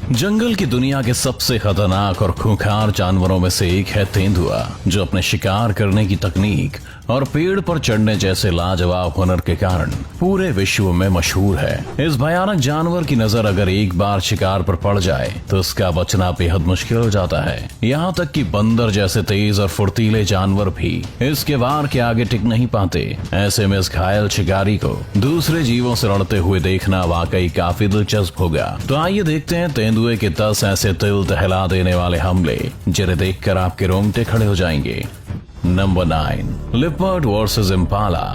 जंगल की दुनिया के सबसे खतरनाक और खूंखार जानवरों में से एक है तेंदुआ, जो अपने शिकार करने की तकनीक और पेड़ पर चढ़ने जैसे लाजवाब हुनर के कारण पूरे विश्व में मशहूर है। इस भयानक जानवर की नजर अगर एक बार शिकार पर पड़ जाए तो उसका बचना बेहद मुश्किल हो जाता है। यहाँ तक कि बंदर जैसे तेज और फुर्तीले जानवर भी इसके वार के आगे टिक नहीं पाते। ऐसे में इस घायल शिकारी को दूसरे जीवों से लड़ते हुए देखना वाकई काफी दिलचस्प होगा। तो आइए देखते हैं तेंदुए के 10 ऐसे दिल दहला देने वाले हमले जिन्हें देखकर आपके रोंगटे खड़े हो जाएंगे। Number 9, leopard versus Impala.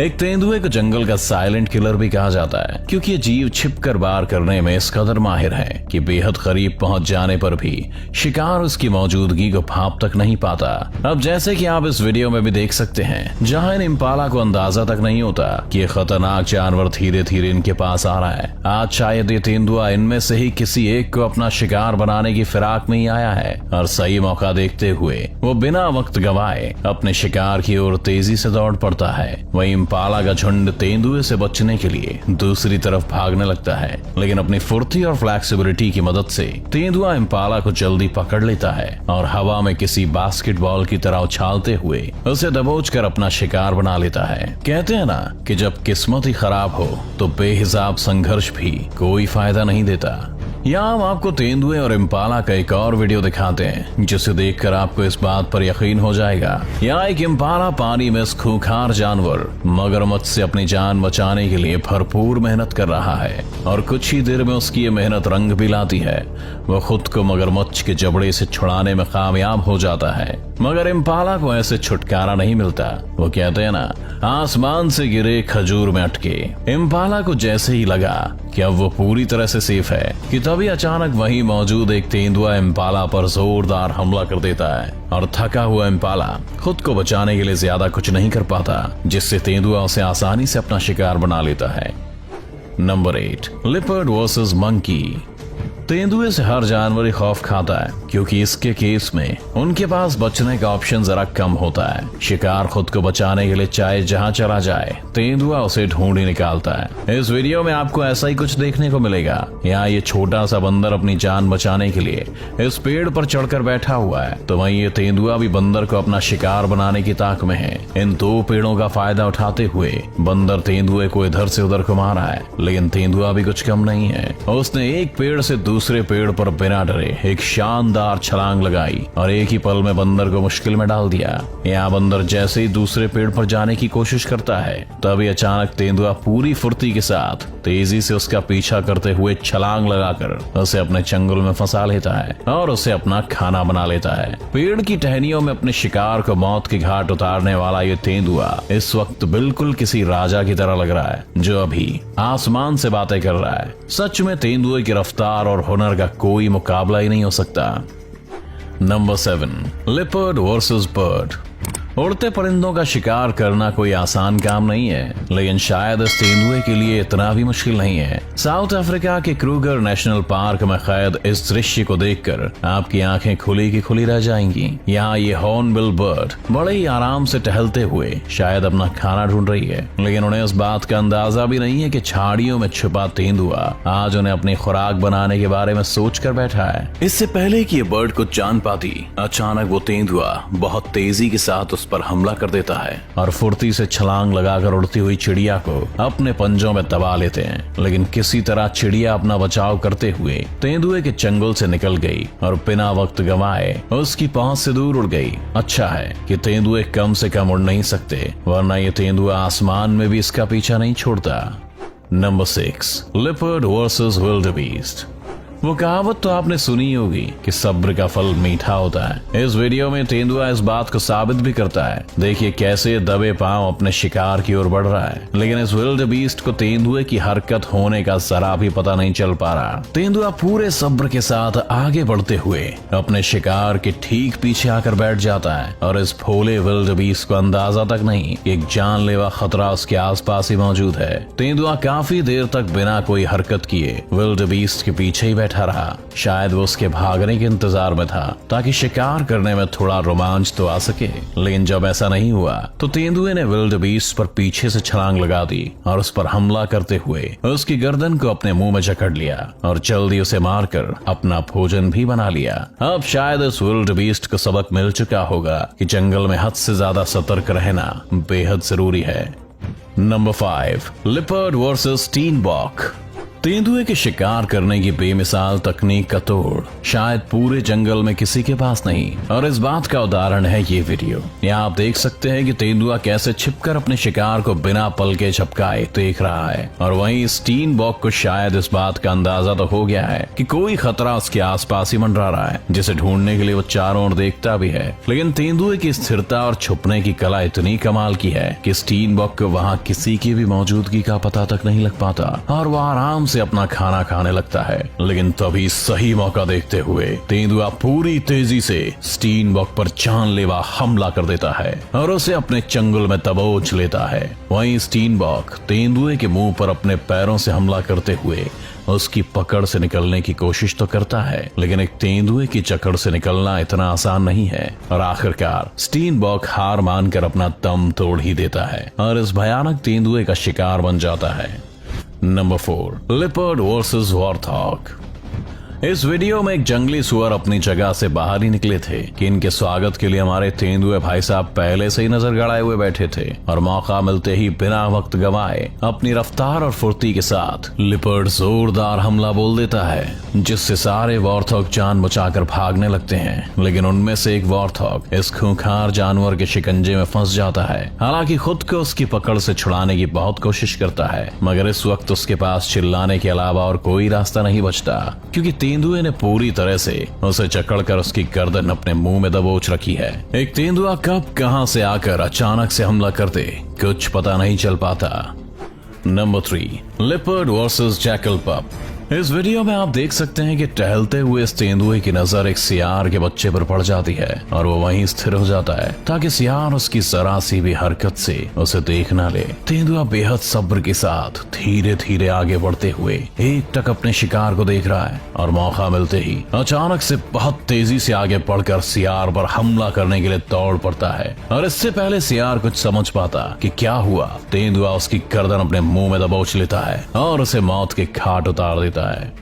एक तेंदुए को जंगल का साइलेंट किलर भी कहा जाता है, क्योंकि ये जीव छिपकर वार करने में इस कदर माहिर है कि बेहद करीब पहुंच जाने पर भी शिकार उसकी मौजूदगी को भांप तक नहीं पाता। अब जैसे कि आप इस वीडियो में भी देख सकते हैं, जहां इन इम्पाला को अंदाजा तक नहीं होता कि ये खतरनाक जानवर धीरे धीरे इनके पास आ रहा है। आज शायद ये तेंदुआ इनमें से ही किसी एक को अपना शिकार बनाने की फिराक में ही आया है, और सही मौका देखते हुए वो बिना वक्त गवाए अपने शिकार की ओर तेजी से दौड़ पड़ता है। वही इम्पाला का झुंड तेंदुए से बचने के लिए दूसरी तरफ भागने लगता है, लेकिन अपनी फुर्ती और फ्लेक्सिबिलिटी की मदद से तेंदुआ इम्पाला को जल्दी पकड़ लेता है और हवा में किसी बास्केटबॉल की तरह उछालते हुए उसे दबोचकर अपना शिकार बना लेता है। कहते हैं ना कि जब किस्मत ही खराब हो तो बेहिसाब संघर्ष भी कोई फायदा नहीं देता। यहाँ हम आपको तेंदुए और इम्पाला का एक और वीडियो दिखाते हैं, जिसे देखकर आपको इस बात पर यकीन हो जाएगा। यहाँ एक इम्पाला पानी में इस खूंखार जानवर मगरमच्छ से अपनी जान बचाने के लिए भरपूर मेहनत कर रहा है, और कुछ ही देर में उसकी ये मेहनत रंग भी लाती है। वो खुद को मगरमच्छ के जबड़े से छुड़ाने में कामयाब हो जाता है, मगर इम्पाला को ऐसे छुटकारा नहीं मिलता। वो कहते हैं ना, आसमान से गिरे खजूर में अटके। इम्पाला को जैसे ही लगा कि अब वो पूरी तरह से सेफ है कि तभी अचानक वहीं मौजूद एक तेंदुआ इम्पाला पर जोरदार हमला कर देता है, और थका हुआ इम्पाला खुद को बचाने के लिए ज्यादा कुछ नहीं कर पाता, जिससे तेंदुआ उसे आसानी से अपना शिकार बना लेता है। Number 8, leopard versus monkey. तेंदुए से हर जानवर ही खौफ खाता है, क्योंकि इसके केस में उनके पास बचने का ऑप्शन जरा कम होता है। शिकार खुद को बचाने के लिए चाहे जहां चला जाए, तेंदुआ उसे ढूंढ ही निकालता है। इस वीडियो में आपको ऐसा ही कुछ देखने को मिलेगा। यहाँ ये छोटा सा बंदर अपनी जान बचाने के लिए इस पेड़ पर चढ़कर बैठा हुआ है, तो वहीं ये तेंदुआ भी बंदर को अपना शिकार बनाने की ताक में है। इन दो पेड़ों का फायदा उठाते हुए बंदर तेंदुए को इधर से उधर घुमा रहा है, लेकिन तेंदुआ भी कुछ कम नहीं है। उसने एक पेड़ से दूसरे पेड़ पर बिना डरे एक शानदार छलांग लगाई और एक ही पल में बंदर को मुश्किल में डाल दिया। यहाँ बंदर जैसे ही दूसरे पेड़ पर जाने की कोशिश करता है, तभी अचानक तेंदुआ पूरी फुर्ती के साथ तेजी से उसका पीछा करते हुए छलांग लगाकर उसे अपने चंगुल में फंसा लेता है और उसे अपना खाना बना लेता है। पेड़ की टहनियों में अपने शिकार को मौत के घाट उतारने वाला ये तेंदुआ इस वक्त बिल्कुल किसी राजा की तरह लग रहा है, जो अभी आसमान से बातें कर रहा है। सच में तेंदुए की रफ्तार और हुनर का कोई मुकाबला ही नहीं हो सकता। Number 7, leopard versus bird. उड़ते परिंदों का शिकार करना कोई आसान काम नहीं है, लेकिन शायद इस तेंदुए के लिए इतना भी मुश्किल नहीं है। साउथ अफ्रीका के क्रूगर नेशनल पार्क में कैद इस दृश्य को देखकर आपकी आंखें खुली की खुली रह जाएंगी। यहाँ ये हॉर्नबिल बर्ड बड़े ही आराम से टहलते हुए शायद अपना खाना ढूंढ रही है, लेकिन उन्हें इस बात का अंदाजा भी नहीं है कि झाड़ियों में छुपा तेंदुआ आज उन्हें अपनी खुराक बनाने के बारे में सोच कर बैठा है। इससे पहले कि ये बर्ड कुछ जान पाती, अचानक वो तेंदुआ बहुत तेजी के साथ पर हमला कर देता है और फुर्ती से छलांग लगाकर उड़ती हुई चिड़िया को अपने पंजों में दबा लेते हैं। लेकिन किसी तरह चिड़िया अपना बचाव करते हुए तेंदुए के चंगुल से निकल गई और बिना वक्त गंवाए उसकी पहुंच से दूर उड़ गई। अच्छा है कि तेंदुए कम से कम उड़ नहीं सकते, वरना ये तेंदुआ आसमान में भी इसका पीछा नहीं छोड़ता। Number 6, leopard versus wildebeest. वो कहावत तो आपने सुनी होगी कि सब्र का फल मीठा होता है। इस वीडियो में तेंदुआ इस बात को साबित भी करता है। देखिए कैसे दबे पांव अपने शिकार की ओर बढ़ रहा है, लेकिन इस विल्डेबीस्ट को तेंदुए की हरकत होने का जरा भी पता नहीं चल पा रहा। तेंदुआ पूरे सब्र के साथ आगे बढ़ते हुए अपने शिकार के ठीक पीछे आकर बैठ जाता है, और इस भोले विल्डेबीस्ट को अंदाजा तक नहीं कि एक जानलेवा खतरा उसके आसपास ही मौजूद है। तेंदुआ काफी देर तक बिना कोई हरकत किए विल्डेबीस्ट के पीछे ही बैठा रहा। शायद वो उसके भागने के इंतजार में था ताकि शिकार करने में थोड़ा रोमांच तो आ सके। लेकिन जब ऐसा नहीं हुआ तो तेंदुए ने विल्ड बीस्ट पर पीछे से छलांग लगा दी और उस पर हमला करते हुए उसकी गर्दन को अपने मुंह में जकड़ लिया और जल्दी उसे मारकर अपना भोजन भी बना लिया। अब शायद इस विल्ड बीस्ट को सबक मिल चुका होगा कि जंगल में हद से ज्यादा सतर्क रहना बेहद जरूरी है। Number 5, leopard versus steenbok. तेंदुए के शिकार करने की बेमिसाल तकनीक का तोड़ शायद पूरे जंगल में किसी के पास नहीं, और इस बात का उदाहरण है ये वीडियो। यहाँ आप देख सकते हैं कि तेंदुआ कैसे छिपकर अपने शिकार को बिना पलके झपकाए देख रहा है, और वहीं स्टीनबॉक को शायद इस बात का अंदाजा तो हो गया है कि कोई खतरा उसके आसपास ही मंडरा रहा है, जिसे ढूंढने के लिए वो चारों ओर देखता भी है। लेकिन तेंदुए की स्थिरता और छुपने की कला इतनी कमाल की है कि स्टीनबॉक को वहाँ किसी की भी मौजूदगी का पता तक नहीं लग पाता और वो आराम से अपना खाना खाने लगता है। लेकिन तभी सही मौका देखते हुए तेंदुआ पूरी तेजी से स्टीनबॉक पर जानलेवा हमला कर देता है और उसे अपने चंगुल में दबोच लेता है। वहीं स्टीनबॉक तेंदुए के मुंह पर अपने पैरों से हमला करते हुए उसकी पकड़ से निकलने की कोशिश तो करता है, लेकिन एक तेंदुए की जकड़ से निकलना इतना आसान नहीं है और आखिरकार स्टीनबॉक हार मानकर अपना दम तोड़ ही देता है और इस भयानक तेंदुए का शिकार बन जाता है। Number 4, leopard versus warthog. इस वीडियो में एक जंगली सुअर अपनी जगह से बाहर ही निकले थे कि इनके स्वागत के लिए हमारे तेंदुए भाई साहब पहले से ही नजर गड़ाए हुए बैठे थे और मौका मिलते ही बिना वक्त गंवाए अपनी रफ्तार और फुर्ती के साथ लिपर्ड जोरदार हमला बोल देता है, जिससे सारे वॉर्थॉग जान बचाकर भागने लगते हैं। लेकिन उनमें से एक वॉर्थॉग इस खूंखार जानवर के शिकंजे में फंस जाता है। हालांकि खुद को उसकी पकड़ से छुड़ाने की बहुत कोशिश करता है, मगर इस वक्त उसके पास चिल्लाने के अलावा और कोई रास्ता नहीं बचता, क्योंकि तेंदुए ने पूरी तरह से उसे जकड़कर उसकी गर्दन अपने मुंह में दबोच रखी है। एक तेंदुआ कब कहां से आकर अचानक से हमला कर दे कुछ पता नहीं चल पाता। नंबर 3, लिपर्ड वर्सेस जैकल पप। इस वीडियो में आप देख सकते हैं कि टहलते हुए इस तेंदुए की नजर एक सियार के बच्चे पर पड़ जाती है और वो वहीं स्थिर हो जाता है ताकि सियार उसकी जरा सी भी हरकत से उसे देख ना ले। तेंदुआ बेहद सब्र के साथ धीरे धीरे आगे बढ़ते हुए एकटक अपने शिकार को देख रहा है और मौका मिलते ही अचानक से बहुत तेजी से आगे बढ़कर सियार पर हमला करने के लिए दौड़ पड़ता है। और इससे पहले सियार कुछ समझ पाता कि क्या हुआ, तेंदुआ उसकी गर्दन अपने मुंह में दबोच लेता है और उसे मौत के घाट उतार देता है।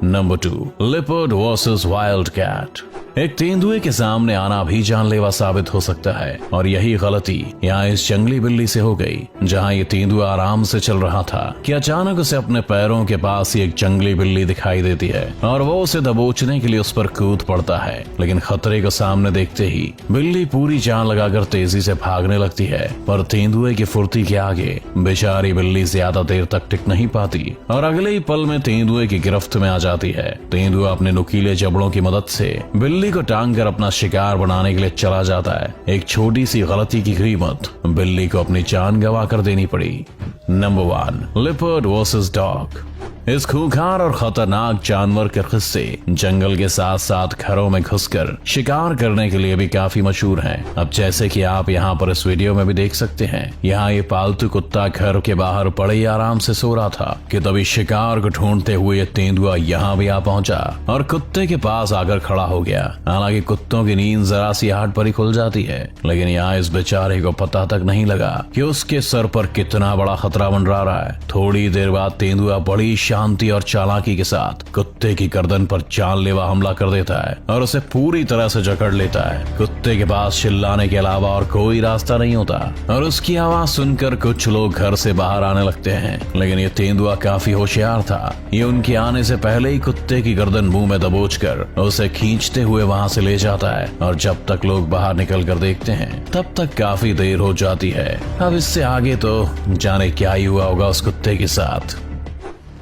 Number 2, leopard versus wild cat. एक तेंदुए के सामने आना भी जानलेवा साबित हो सकता है और यही गलती यहाँ इस जंगली बिल्ली से हो गई। जहाँ ये तेंदुआ आराम से चल रहा था कि अचानक उसे अपने पैरों के पास ही एक जंगली बिल्ली दिखाई देती है और वो उसे दबोचने के लिए उस पर कूद पड़ता है। लेकिन खतरे को सामने देखते ही बिल्ली पूरी जान लगाकर तेजी से भागने लगती है, पर तेंदुए की फुर्ती के आगे बेचारी बिल्ली ज्यादा देर तक टिक नहीं पाती और अगले ही पल में तेंदुए की गिरफ्त में आ जाती है। तेंदुआ अपने नुकीले जबड़ों की मदद से बिल्ली को टांग कर अपना शिकार बनाने के लिए चला जाता है। एक छोटी सी गलती की कीमत बिल्ली को अपनी जान गंवा कर देनी पड़ी। Number 1, leopard versus dog. इस खूंखार और खतरनाक जानवर के किस्से जंगल के साथ साथ घरों में घुसकर शिकार करने के लिए भी काफी मशहूर हैं। अब जैसे कि आप यहाँ पर इस वीडियो में भी देख सकते हैं, यहाँ ये पालतू कुत्ता घर के बाहर पड़े ही आराम से सो रहा था कि तभी शिकार को ढूंढते हुए तेंदुआ यहाँ भी आ पहुंचा और कुत्ते के पास आकर खड़ा हो गया। हालांकि कुत्तों की नींद जरा सी आहट पर ही खुल जाती है, लेकिन यहाँ इस बेचारे को पता तक नहीं लगा कि उसके सर पर कितना बड़ा खतरा मंडरा रहा है। थोड़ी देर बाद तेंदुआ बड़ी शांति और चालाकी के साथ कुत्ते की गर्दन पर जानलेवा हमला कर देता है और उसे पूरी तरह से जकड़ लेता है। कुत्ते के पास चिल्लाने के अलावा और कोई रास्ता नहीं होता और उसकी आवाज सुनकर कुछ लोग घर से बाहर आने लगते हैं, लेकिन ये तेंदुआ काफी होशियार था। ये उनके आने से पहले ही कुत्ते की गर्दन मुंह में दबोचकर उसे खींचते हुए वहां से ले जाता है और जब तक लोग बाहर निकल कर देखते हैं तब तक काफी देर हो जाती है। अब इससे आगे तो जाने क्या ही हुआ होगा उस कुत्ते के साथ।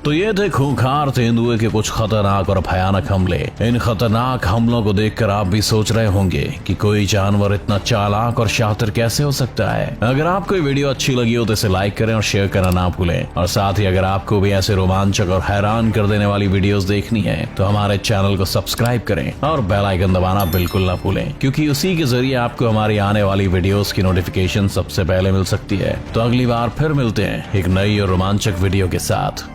तो ये थे खूंखार तेंदुए के कुछ खतरनाक और भयानक हमले। इन खतरनाक हमलों को देखकर आप भी सोच रहे होंगे कि कोई जानवर इतना चालाक और शातिर कैसे हो सकता है। अगर आपको ये वीडियो अच्छी लगी हो तो इसे लाइक करें और शेयर करना ना भूलें, और साथ ही अगर आपको भी ऐसे रोमांचक और हैरान कर देने वाली वीडियोस देखनी है तो हमारे चैनल को सब्सक्राइब करें और बेल आइकन दबाना बिल्कुल ना भूलें, क्योंकि उसी के जरिए आपको हमारी आने वाली वीडियोस की नोटिफिकेशन सबसे पहले मिल सकती है। तो अगली बार फिर मिलते हैं एक नई और रोमांचक वीडियो के साथ।